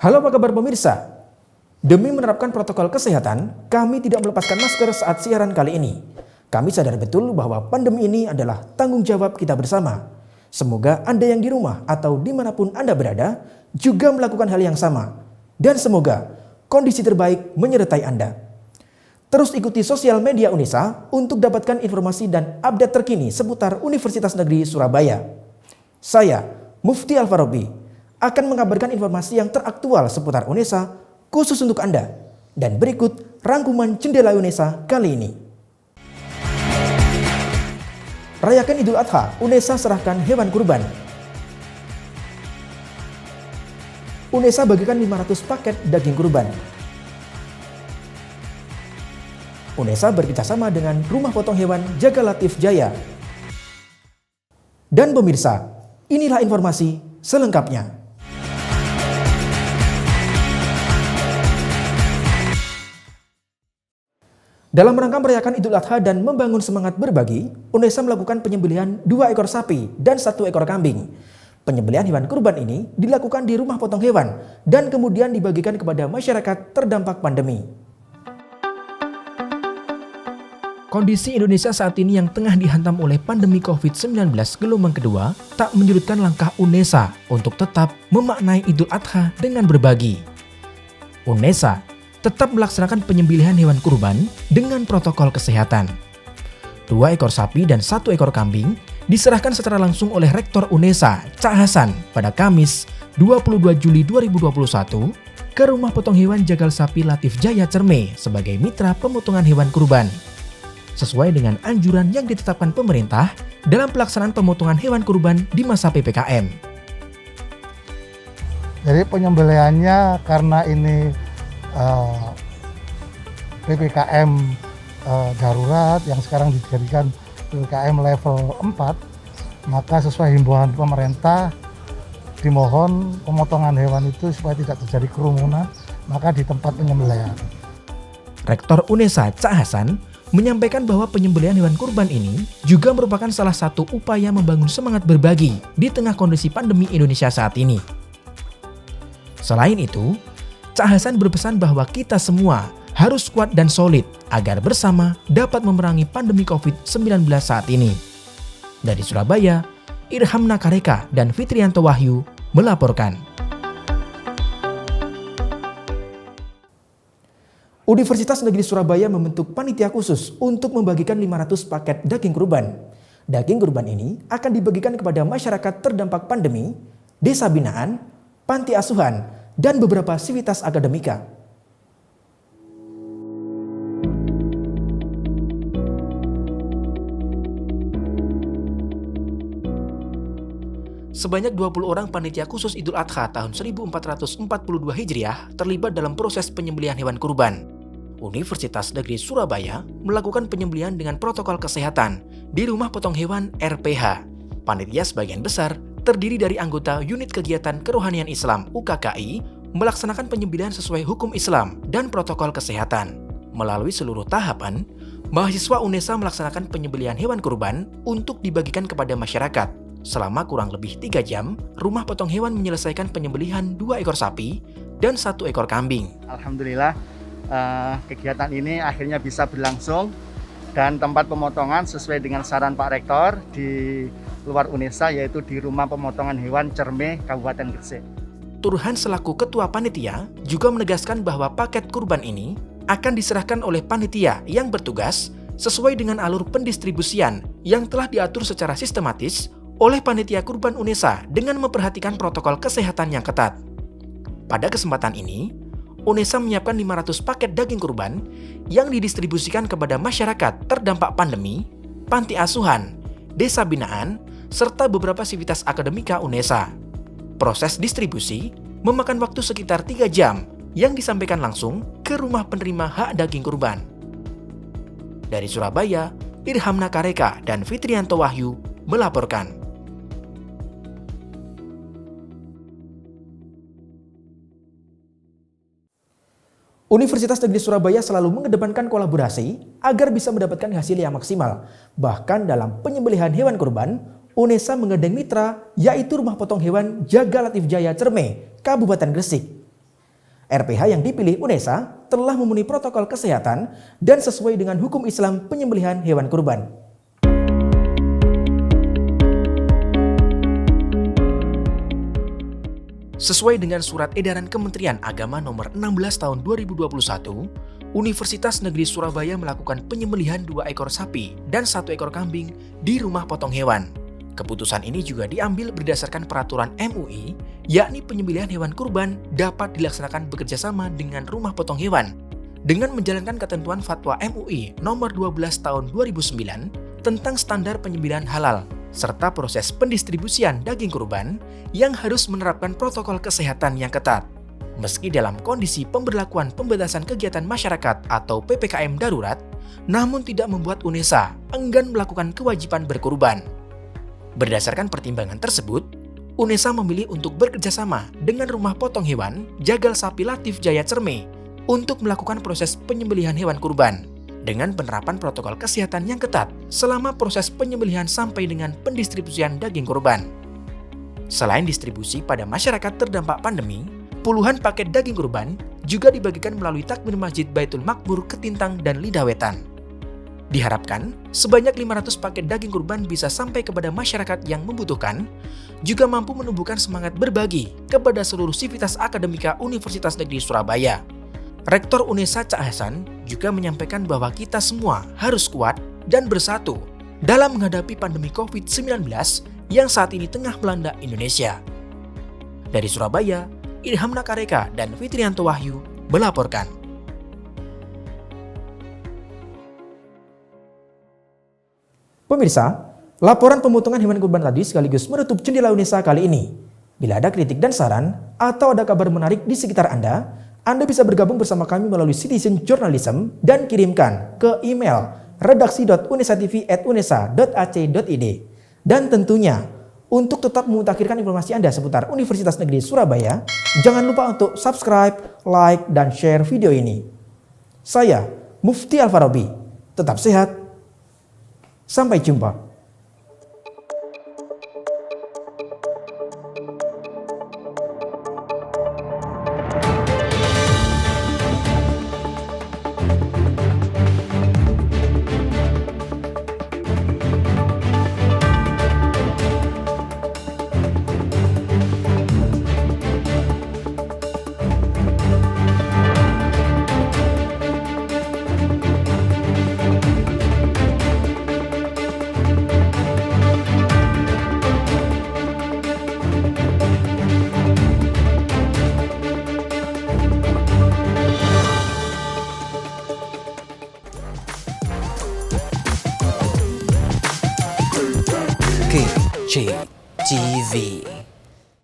Halo, apa kabar pemirsa? Demi menerapkan protokol kesehatan, kami tidak melepaskan masker saat siaran kali ini. Kami sadar betul bahwa pandemi ini adalah tanggung jawab kita bersama. Semoga Anda yang di rumah atau dimanapun Anda berada juga melakukan hal yang sama. Dan semoga kondisi terbaik menyertai Anda. Terus ikuti sosial media Unesa untuk dapatkan informasi dan update terkini seputar Universitas Negeri Surabaya. Saya, Mufti Al-Farabi, akan mengabarkan informasi yang teraktual seputar Unesa khusus untuk Anda. Dan berikut rangkuman Jendela Unesa kali ini. Rayakan Idul Adha, Unesa serahkan hewan kurban. Unesa bagikan 500 paket daging kurban. Unesa bekerjasama dengan Rumah Potong Hewan Jaga Latif Jaya. Dan pemirsa, inilah informasi selengkapnya. Dalam rangka merayakan Idul Adha dan membangun semangat berbagi, Unesa melakukan penyembelihan 2 ekor sapi dan 1 ekor kambing. Penyembelihan hewan kurban ini dilakukan di Rumah Potong Hewan dan kemudian dibagikan kepada masyarakat terdampak pandemi. Kondisi Indonesia saat ini yang tengah dihantam oleh pandemi COVID-19 gelombang kedua tak menyurutkan langkah Unesa untuk tetap memaknai Idul Adha dengan berbagi. Unesa tetap melaksanakan penyembelihan hewan kurban dengan protokol kesehatan. 2 ekor sapi dan 1 ekor kambing diserahkan secara langsung oleh Rektor Unesa, Cak Hasan, pada Kamis 22 Juli 2021 ke Rumah Potong Hewan Jagal Sapi Latif Jaya Cerme sebagai mitra pemotongan hewan kurban. Sesuai dengan anjuran yang ditetapkan pemerintah dalam pelaksanaan pemotongan hewan kurban di masa PPKM. Jadi penyembelihannya karena ini PPKM darurat yang sekarang dijadikan PPKM level 4, maka sesuai himbauan pemerintah dimohon pemotongan hewan itu supaya tidak terjadi kerumunan, maka di tempat penyembelihan. Rektor Unesa, Cak Hasan, menyampaikan bahwa penyembelihan hewan kurban ini juga merupakan salah satu upaya membangun semangat berbagi di tengah kondisi pandemi Indonesia saat ini. Selain itu, Cak Hasan berpesan bahwa kita semua harus kuat dan solid agar bersama dapat memerangi pandemi COVID-19 saat ini. Dari Surabaya, Irham Nakareka dan Fitrianto Wahyu melaporkan. Universitas Negeri Surabaya membentuk panitia khusus untuk membagikan 500 paket daging kurban. Daging kurban ini akan dibagikan kepada masyarakat terdampak pandemi, desa binaan, panti asuhan, dan beberapa sivitas akademika. Sebanyak 20 orang panitia khusus Idul Adha tahun 1442 Hijriah terlibat dalam proses penyembelihan hewan kurban. Universitas Negeri Surabaya melakukan penyembelihan dengan protokol kesehatan di Rumah Potong Hewan RPH. Panitia sebagian besar terdiri dari anggota Unit Kegiatan Kerohanian Islam UKKI melaksanakan penyembelihan sesuai hukum Islam dan protokol kesehatan. Melalui seluruh tahapan, mahasiswa Unesa melaksanakan penyembelihan hewan kurban untuk dibagikan kepada masyarakat. Selama kurang lebih 3 jam, Rumah Potong Hewan menyelesaikan penyembelihan 2 ekor sapi dan 1 ekor kambing. Alhamdulillah kegiatan ini akhirnya bisa berlangsung dan tempat pemotongan sesuai dengan saran Pak Rektor di luar Unesa, yaitu di Rumah Pemotongan Hewan Cerme, Kabupaten Gresik. Turhan selaku ketua panitia juga menegaskan bahwa paket kurban ini akan diserahkan oleh panitia yang bertugas sesuai dengan alur pendistribusian yang telah diatur secara sistematis oleh panitia kurban Unesa dengan memperhatikan protokol kesehatan yang ketat. Pada kesempatan ini, Unesa menyiapkan 500 paket daging kurban yang didistribusikan kepada masyarakat terdampak pandemi, panti asuhan, desa binaan, serta beberapa sivitas akademika Unesa. Proses distribusi memakan waktu sekitar 3 jam yang disampaikan langsung ke rumah penerima hak daging kurban. Dari Surabaya, Irham Nakareka dan Fitrianto Wahyu melaporkan. Universitas Negeri Surabaya selalu mengedepankan kolaborasi agar bisa mendapatkan hasil yang maksimal. Bahkan dalam penyembelihan hewan kurban, Unesa menggandeng mitra yaitu Rumah Potong Hewan Jaga Latif Jaya Cerme, Kabupaten Gresik. RPH yang dipilih UNESA telah memenuhi protokol kesehatan dan sesuai dengan hukum Islam penyembelihan hewan kurban. Sesuai dengan Surat Edaran Kementerian Agama Nomor 16 Tahun 2021, Universitas Negeri Surabaya melakukan penyembelihan 2 ekor sapi dan 1 ekor kambing di rumah potong hewan. Keputusan ini juga diambil berdasarkan peraturan MUI, yakni penyembelihan hewan kurban dapat dilaksanakan bekerjasama dengan rumah potong hewan dengan menjalankan ketentuan Fatwa MUI Nomor 12 Tahun 2009 tentang standar penyembelihan halal serta proses pendistribusian daging kurban yang harus menerapkan protokol kesehatan yang ketat. Meski dalam kondisi pemberlakuan pembatasan kegiatan masyarakat atau PPKM darurat, namun tidak membuat UNESA enggan melakukan kewajiban berkurban. Berdasarkan pertimbangan tersebut, UNESA memilih untuk bekerjasama dengan rumah potong hewan Jagal Sapi Latif Jaya Cerme untuk melakukan proses penyembelihan hewan kurban dengan penerapan protokol kesehatan yang ketat selama proses penyembelihan sampai dengan pendistribusian daging kurban. Selain distribusi pada masyarakat terdampak pandemi, puluhan paket daging kurban juga dibagikan melalui takmir Masjid Baitul Makmur Ketintang dan Lidah Wetan. Diharapkan, sebanyak 500 paket daging kurban bisa sampai kepada masyarakat yang membutuhkan, juga mampu menumbuhkan semangat berbagi kepada seluruh sivitas akademika Universitas Negeri Surabaya. Rektor UNESA Cak Hasan juga menyampaikan bahwa kita semua harus kuat dan bersatu dalam menghadapi pandemi COVID-19 yang saat ini tengah melanda Indonesia. Dari Surabaya, Ilham Nakareka dan Fitrianto Wahyu melaporkan. Pemirsa, laporan pemotongan hewan kurban tadi sekaligus menutup jendela UNESA kali ini. Bila ada kritik dan saran atau ada kabar menarik di sekitar Anda bisa bergabung bersama kami melalui Citizen Journalism dan kirimkan ke email redaksi.unesatv@unesa.ac.id. Dan tentunya, untuk tetap memutakhirkan informasi Anda seputar Universitas Negeri Surabaya, jangan lupa untuk subscribe, like, dan share video ini. Saya, Mufti Alfarabi. Tetap sehat. Sampai jumpa. KCTV